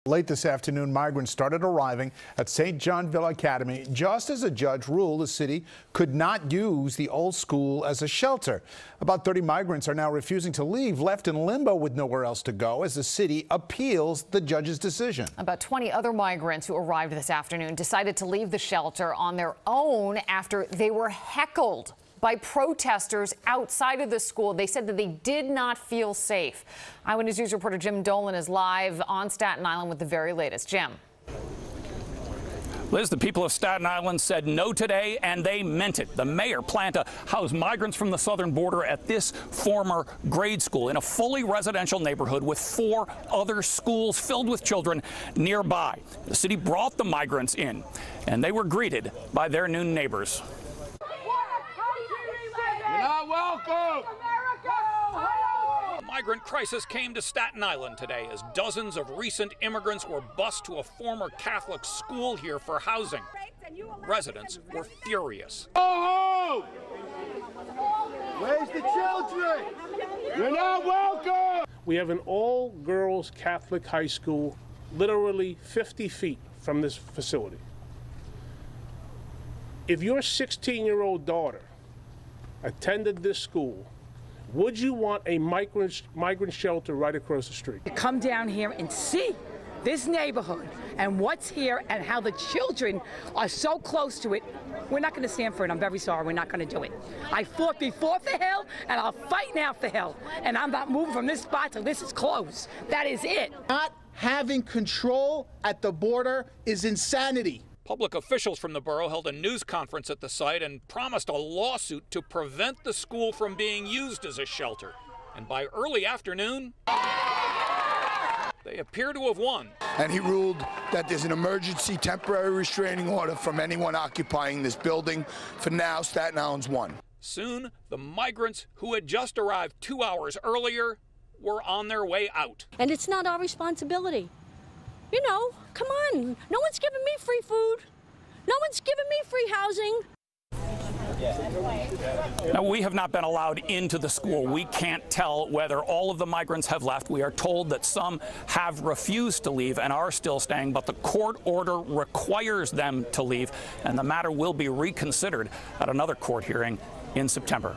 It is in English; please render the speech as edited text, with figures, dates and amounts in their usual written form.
Late this afternoon, migrants started arriving at St. John Villa Academy just as a judge ruled the city could not use the old school as a shelter. About 30 migrants are now refusing to leave, left in limbo with nowhere else to go as the city appeals the judge's decision. About 20 other migrants who arrived this afternoon decided to leave the shelter on their own after they were heckled by protesters outside of the school. They said that they did not feel safe. Eyewitness News reporter Jim Dolan is live on Staten Island with the very latest. Jim. Liz, the people of Staten Island said no today, and they meant it. The mayor planned to house migrants from the southern border at this former grade school in a fully residential neighborhood with 4 other schools filled with children nearby. The city brought the migrants in, and they were greeted by their new neighbors. You're not welcome! The migrant crisis came to Staten Island today as dozens of recent immigrants were bused to a former Catholic school here for housing. Residents were furious. Go home! Where's the children? You're not welcome! We have an all-girls Catholic high school literally 50 feet from this facility. If your 16-year-old daughter attended this school, would you want a migrant shelter right across the street? To come down here and see this neighborhood and what's here and how the children are so close to it, we're not going to stand for it. I'm very sorry. We're not going to do it. I fought before for Hill, and I'll fight now for Hill. And I'm not moving from this spot till this is closed. That is it. Not having control at the border is insanity. Public officials from the borough held a news conference at the site and promised a lawsuit to prevent the school from being used as a shelter. And by early afternoon, they appear to have won. And he ruled that there's an emergency temporary restraining order from anyone occupying this building. For now, Staten Island's won. Soon, the migrants who had just arrived 2 hours earlier were on their way out. And it's not our responsibility. You know, come on. No one's giving me free food. No one's giving me free housing. Now, we have not been allowed into the school. We can't tell whether all of the migrants have left. We are told that some have refused to leave and are still staying, but the court order requires them to leave, and the matter will be reconsidered at another court hearing in September.